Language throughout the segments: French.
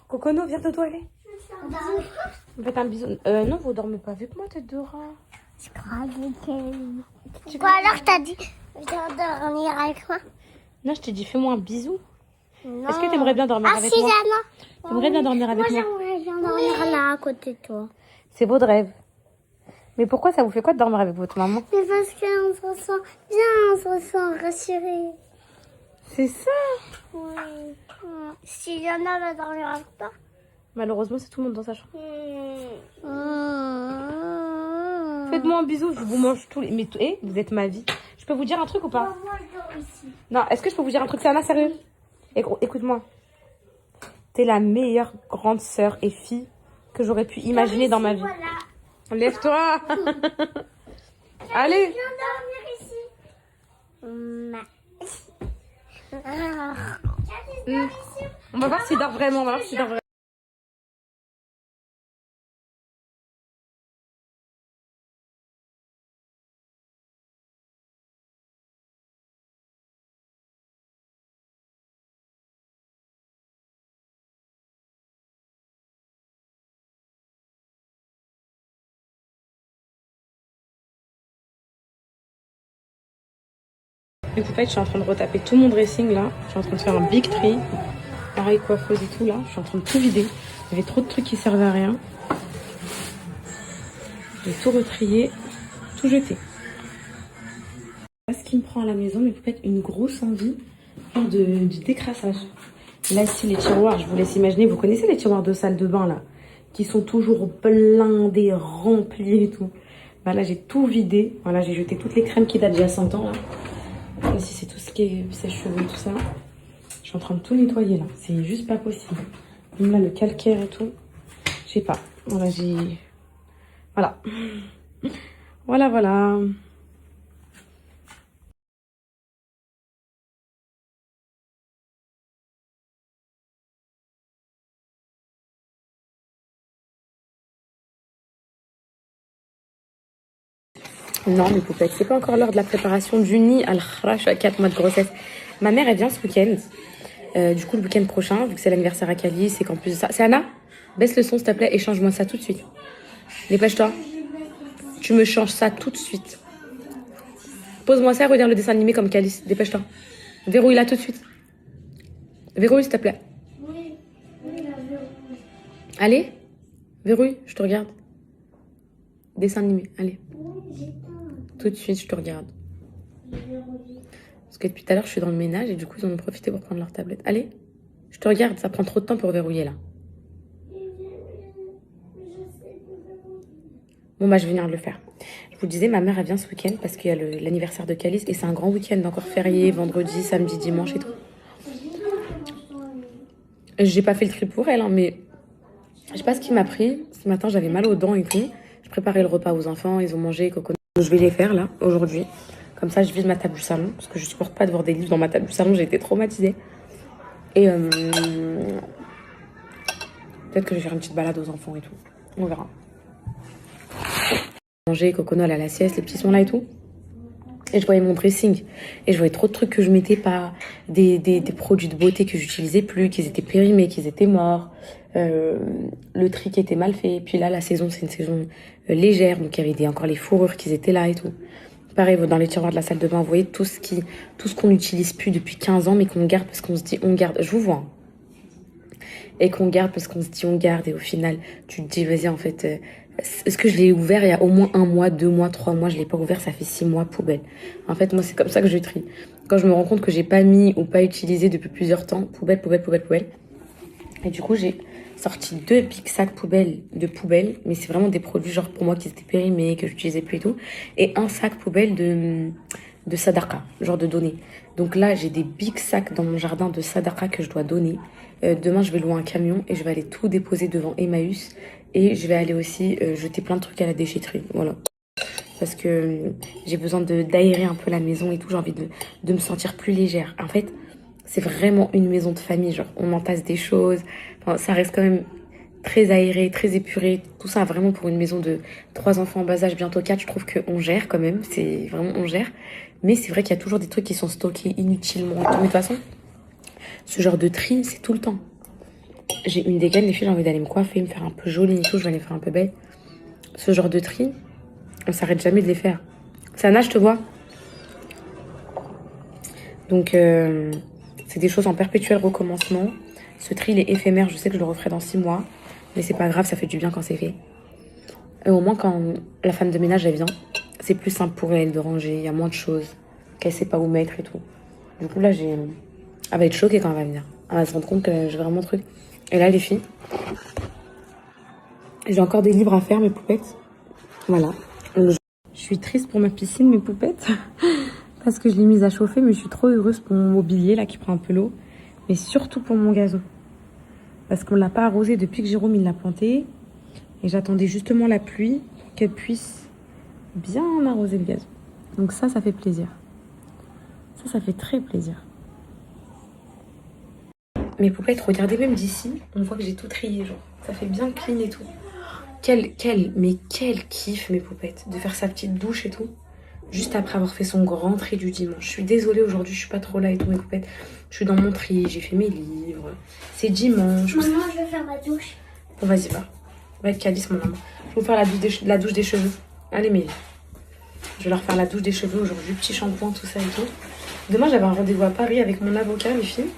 Cocono, viens Dodo, allez. Faites un bisou. Non, vous dormez pas avec moi, tête de rat. Je crois que... Quoi alors t'as dit viens dormir avec moi? Non, je t'ai dit fais-moi un bisou. Non. Est-ce que t'aimerais bien dormir avec moi? T'aimerais bien dormir avec moi? J'aimerais bien dormir là à côté de toi. C'est votre rêve. Mais pourquoi ça vous fait quoi de dormir avec votre maman? Mais parce qu'on se sent bien, on se sent rassuré. C'est ça. Oui. Si Yana va dormir avec toi. Malheureusement, c'est tout le monde dans sa chambre. Faites-moi un bisou, je vous mange tous les... Mais vous êtes ma vie. Je peux vous dire un truc ou pas? Moi, je dors ici. Non, est-ce que je peux vous dire un truc, Sana, sérieux? Écoute-moi. T'es la meilleure grande sœur et fille que j'aurais pu imaginer dans ma vie. Voilà. Lève-toi. Allez. Viens dormir ici. On va voir s'il dort vraiment. On va voir s'il dort vraiment. Les poupettes, je suis en train de retaper tout mon dressing là. Je suis en train de faire un big tri. Pareil, coiffeuse et tout là. Je suis en train de tout vider. Il y avait trop de trucs qui servaient à rien. J'ai tout retrié, tout jeté. Ce qui me prend à la maison, mes poupettes, une grosse envie du décrassage. Là, ici, les tiroirs, je vous laisse imaginer. Vous connaissez les tiroirs de salle de bain là, qui sont toujours blindés, remplis et tout. Bah là, j'ai tout vidé. Voilà, j'ai jeté toutes les crèmes qui datent d'il y a 100 ans là. Ici, c'est tout ce qui est sèche-cheveux et tout ça. Je suis en train de tout nettoyer là. C'est juste pas possible. Même là, le calcaire et tout. Je sais pas. Voilà, Voilà. Voilà. Non, mes poupettes, c'est pas encore l'heure de la préparation du nid al-khrash à 4 mois de grossesse. Ma mère, elle vient ce week-end. Du coup, le week-end prochain, vu que c'est l'anniversaire à Calice et qu'en plus de ça... C'est Anna? Baisse le son, s'il te plaît, et change-moi ça tout de suite. Dépêche-toi. Tu me changes ça tout de suite. Pose-moi ça et regarde le dessin animé comme Calice. Dépêche-toi. Verrouille-la tout de suite. Verrouille, s'il te plaît. Oui, la verrouille. Allez. Verrouille, je te regarde. Dessin animé, allez. Tout de suite, je te regarde. Parce que depuis tout à l'heure, je suis dans le ménage et du coup, ils en ont profité pour prendre leur tablette. Allez, je te regarde, ça prend trop de temps pour verrouiller là. Bon, bah, je vais venir le faire. Je vous disais, ma mère, elle vient ce week-end parce qu'il y a l'anniversaire de Calice et c'est un grand week-end, encore férié, vendredi, samedi, dimanche et tout. J'ai pas fait le tri pour elle, hein, mais je sais pas ce qui m'a pris. Ce matin, j'avais mal aux dents et tout. Je préparais le repas aux enfants, ils ont mangé, coconut. Je vais les faire là, aujourd'hui. Comme ça, je vide ma table du salon. Parce que je supporte pas de voir des livres dans ma table du salon. J'ai été traumatisée. Et peut-être que je vais faire une petite balade aux enfants et tout. On verra. Manger, coconut, à la sieste, les petits sont là et tout. Et je voyais mon dressing. Et je voyais trop de trucs que je mettais pas. Des produits de beauté que j'utilisais plus, qu'ils étaient périmés, qu'ils étaient morts. Le tri qui était mal fait. Puis là, la saison, c'est une saison légère. Donc, il y avait encore les fourrures qui étaient là et tout. Pareil, dans les tiroirs de la salle de bain, vous voyez tout ce qu'on n'utilise plus depuis 15 ans, mais qu'on garde parce qu'on se dit on garde. Je vous vois. Hein. Et qu'on garde parce qu'on se dit on garde. Et au final, tu te dis, vas-y, en fait, est-ce que je l'ai ouvert il y a au moins 1 mois, 2 mois, 3 mois, je l'ai pas ouvert, ça fait 6 mois, poubelle. En fait, moi, c'est comme ça que je trie. Quand je me rends compte que j'ai pas mis ou pas utilisé depuis plusieurs temps, poubelle. Et du coup, j'ai sorti 2 big sacs de poubelle, mais c'est vraiment des produits genre pour moi qui étaient périmés, que j'utilisais plus et tout, et un sac poubelle de sadaqa, genre de donner. Donc là, j'ai des big sacs dans mon jardin de sadaqa que je dois donner. Demain, je vais louer un camion et je vais aller tout déposer devant Emmaüs, et je vais aller aussi jeter plein de trucs à la déchetterie, voilà. Parce que j'ai besoin d'aérer un peu la maison et tout, j'ai envie de me sentir plus légère. En fait, c'est vraiment une maison de famille, genre on entasse des choses, enfin, ça reste quand même très aéré, très épuré, tout ça vraiment pour une maison de 3 enfants en bas âge, bientôt 4, je trouve qu'on gère quand même, c'est vraiment on gère, mais c'est vrai qu'il y a toujours des trucs qui sont stockés inutilement, mais de toute façon, ce genre de tri, c'est tout le temps. j'ai une dégaine, les filles, j'ai envie d'aller me coiffer, me faire un peu jolie et tout, je vais aller faire un peu belle. Ce genre de tri, on s'arrête jamais de les faire. Sana, je te vois. Donc, c'est des choses en perpétuel recommencement. Ce tri, il est éphémère, je sais que je le referai dans 6 mois. Mais c'est pas grave, ça fait du bien quand c'est fait. Et au moins, quand la femme de ménage, elle vient, c'est plus simple pour elle de ranger, il y a moins de choses, qu'elle sait pas où mettre et tout. Du coup, là, elle va être choquée quand elle va venir. Elle va se rendre compte que j'ai vraiment truc. Et là, les filles, j'ai encore des livres à faire, mes poupettes. Voilà. Je suis triste pour ma piscine, mes poupettes. Parce que je l'ai mise à chauffer, mais je suis trop heureuse pour mon mobilier, là, qui prend un peu l'eau. Mais surtout pour mon gazon. Parce qu'on l'a pas arrosé depuis que Jérôme, il l'a planté. Et j'attendais justement la pluie pour qu'elle puisse bien arroser le gazon. Donc ça fait plaisir. Ça fait très plaisir. Mes poupettes, regardez même d'ici, on voit que j'ai tout trié, genre. Ça fait bien clean et tout. Quel kiff, mes poupettes, de faire sa petite douche et tout. Juste après avoir fait son grand tri du dimanche. Je suis désolée, aujourd'hui, je suis pas trop là et tout, mes poupettes. Je suis dans mon tri, j'ai fait mes livres. C'est dimanche. Maman, je vais faire ma douche. Bon, vas-y, va. Va être calice, mon amour. Je vais vous faire la douche des cheveux. Allez, Mélie. Je vais leur faire la douche des cheveux aujourd'hui. Petit shampoing, tout ça et tout. Demain, j'avais un rendez-vous à Paris avec mon avocat, les filles.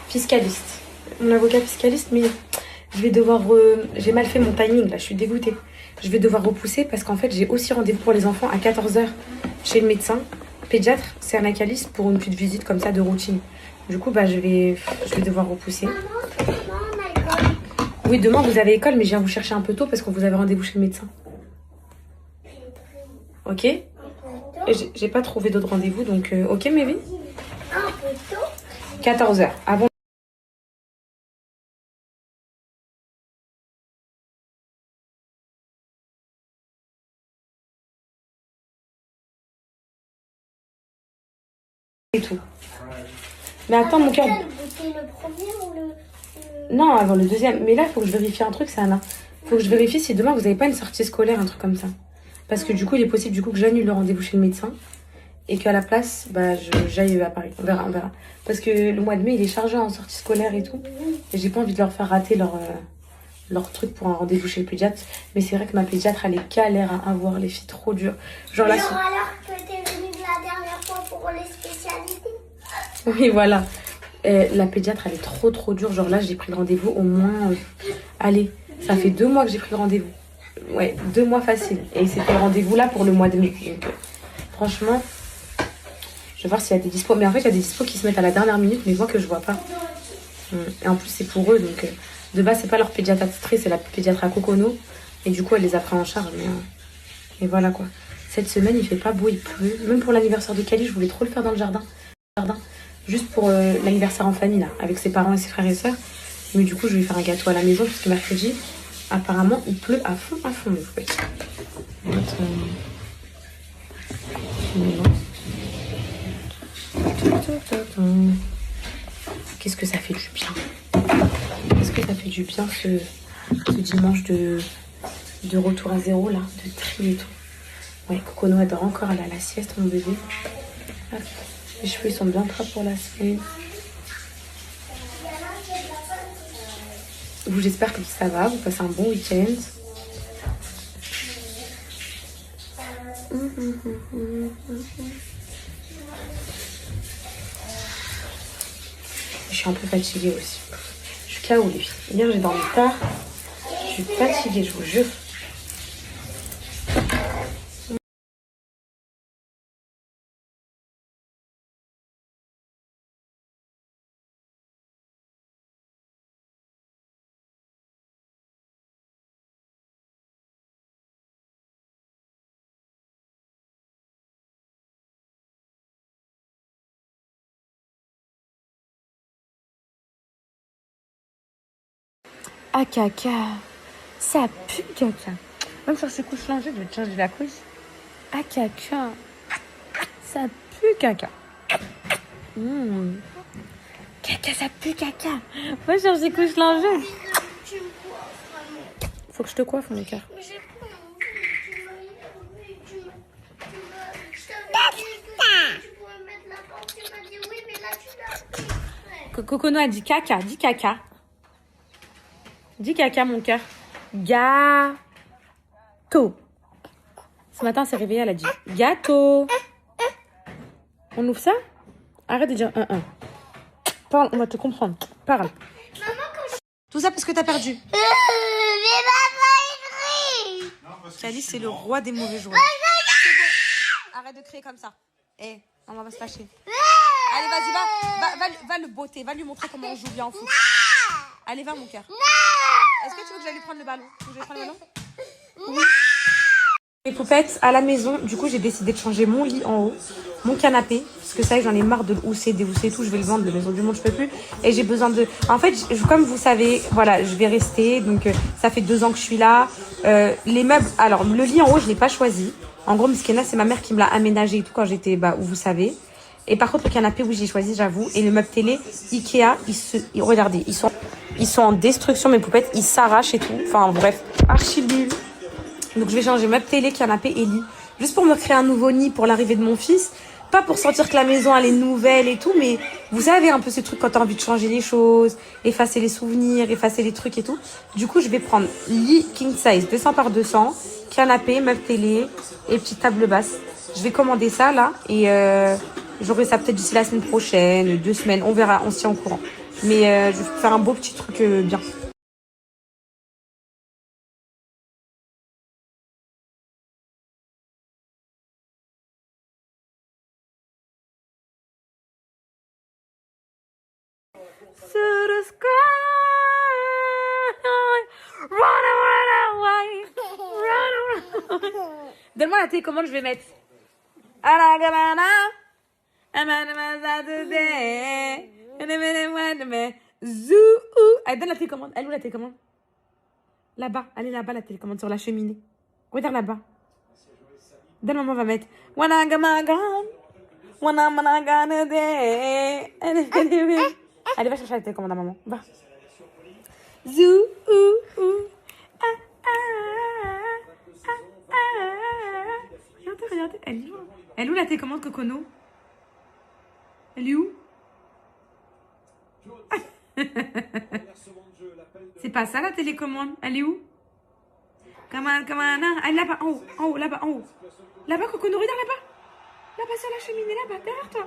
Fiscaliste. Mon avocat fiscaliste, mais je vais devoir... J'ai mal fait mon timing, là. Je suis dégoûtée. Je vais devoir repousser parce qu'en fait, j'ai aussi rendez-vous pour les enfants à 14h chez le médecin pédiatre. C'est un analyste pour une petite visite comme ça de routine. Du coup, bah, je vais devoir repousser. Maman, on a école. Oui, demain, vous avez école, mais je viens vous chercher un peu tôt parce que vous avez rendez-vous chez le médecin. Ok? Et j'ai pas trouvé d'autres rendez-vous, donc ok, Mévi? Un peu tôt. 14h. Avant. Et tout. Mais attends, mon cœur. C'est le premier ou le... Non, avant le deuxième. Mais là, il faut que je vérifie un truc, Sana. Il faut que je vérifie si demain, vous n'avez pas une sortie scolaire, un truc comme ça. Parce que du coup, il est possible du coup que j'annule le rendez-vous chez le médecin. Et qu'à la place, bah, j'aille à Paris. On verra, on verra. Parce que le mois de mai, il est chargé en sortie scolaire et tout. Et j'ai pas envie de leur faire rater leur truc pour un rendez-vous chez le pédiatre. Mais c'est vrai que ma pédiatre, elle est galère à avoir, les filles, trop dures. Genre là... alors que t'es venue la dernière fois pour les spécialités. Oui, voilà. La pédiatre, elle est trop dure. Genre là, j'ai pris le rendez-vous au moins... allez, ça fait 2 mois que j'ai pris le rendez-vous. Ouais, 2 mois facile. Et c'était le rendez-vous là pour le mois de mai. Donc, franchement, je vais voir s'il y a des dispos. Mais en fait, il y a des dispos qui se mettent à la dernière minute, mais moi que je vois pas. Et en plus, c'est pour eux. Donc, de base, c'est pas leur pédiatre attitrée, c'est la pédiatre à Cocono. Et du coup, elle les a pris en charge. Mais voilà quoi. Cette semaine, il fait pas beau, il pleut. Même pour l'anniversaire de Cali, je voulais trop le faire dans le jardin. Juste pour l'anniversaire en famille, là, avec ses parents et ses frères et sœurs. Mais du coup, je vais faire un gâteau à la maison, puisque mercredi, apparemment, il pleut à fond, mes poupées. Qu'est-ce que ça fait du bien. Qu'est-ce que ça fait du bien, ce dimanche de retour à zéro, là, de tri et tout. Ouais, Cocono adore encore aller à la sieste, mon bébé. Hop. Les cheveux, ils sont bien propres pour la semaine. Vous, j'espère que ça va. Vous passez un bon week-end. Je suis un peu fatiguée aussi. Je suis KO, les filles. Hier, j'ai dormi tard. Je suis fatiguée, je vous jure. Ah caca, ça pue caca. Même sur ces couches lingées, je vais te changer la couche. Ah caca, ça pue caca. Caca, ça pue caca. Va sur ces couches lingées. Tu me coiffes, maman. Faut que je te coiffe mon cœur. Mais j'ai pas envie. Tu pourrais mettre la porte. Tu m'as dit oui, mais là tu l'as pris. Cocono a dit caca, dis caca. Dis caca, mon cœur. Gâteau. Ce matin, elle s'est réveillée, elle a dit gâteau. On ouvre ça? Arrête de dire un. Parle, on va te comprendre. Parle. Tout ça parce que t'as perdu. Mais maman, il rit. Calice, c'est le roi des mauvais joueurs. C'est bon. Arrête de crier comme ça. Eh, maman va se fâcher. Allez, vas-y, va le botter. Va lui montrer comment on joue bien au foot. Allez, va, mon cœur. Est-ce que tu veux que j'aille lui prendre le ballon? Oui. Les poupettes à la maison, du coup j'ai décidé de changer mon lit en haut, mon canapé, parce que ça y est, j'en ai marre de le housser, déhousser tout, je vais le vendre, le Maison du Monde je peux plus, et j'ai besoin de... En fait, comme vous savez, voilà, je vais rester, donc ça fait 2 ans que je suis là. Les meubles, alors le lit en haut je l'ai pas choisi, en gros Miskena c'est ma mère qui me l'a aménagé et tout quand j'étais, où vous savez. Et par contre le canapé oui j'ai choisi, j'avoue, et le meuble télé Ikea, regardez, ils sont en destruction mes poupettes, ils s'arrachent et tout, enfin bref, archi nul. Donc je vais changer meuble télé, canapé et lit. Juste pour me créer un nouveau nid pour l'arrivée de mon fils. Pas pour sentir que la maison elle est nouvelle et tout, mais vous savez un peu ce truc quand t'as envie de changer les choses, effacer les souvenirs, effacer les trucs et tout. Du coup je vais prendre lit king size 200 par 200, canapé, meuble télé et petite table basse. Je vais commander ça là et j'aurai ça peut-être d'ici la semaine prochaine, 2 semaines, on verra, on se tient au courant. Mais je vais faire un beau petit truc bien. To the sky, run away, run away. Donne-moi la télécommande, je vais mettre. Allez, donne la télécommande. Elle est où la télécommande? Là-bas, elle est là-bas la télécommande sur la cheminée. Regarde là-bas. Donne, maman va mettre. Allez, va chercher la télécommande à maman. Va. Zou, Regardez. Elle est où? Elle est où la télécommande, Cocono? Elle est où? C'est pas ça la télécommande. Elle est où? Elle est là-bas, en haut, là-bas, en haut. Là-bas, Cocono, regarde là-bas. Là-bas sur la cheminée, là-bas, derrière toi.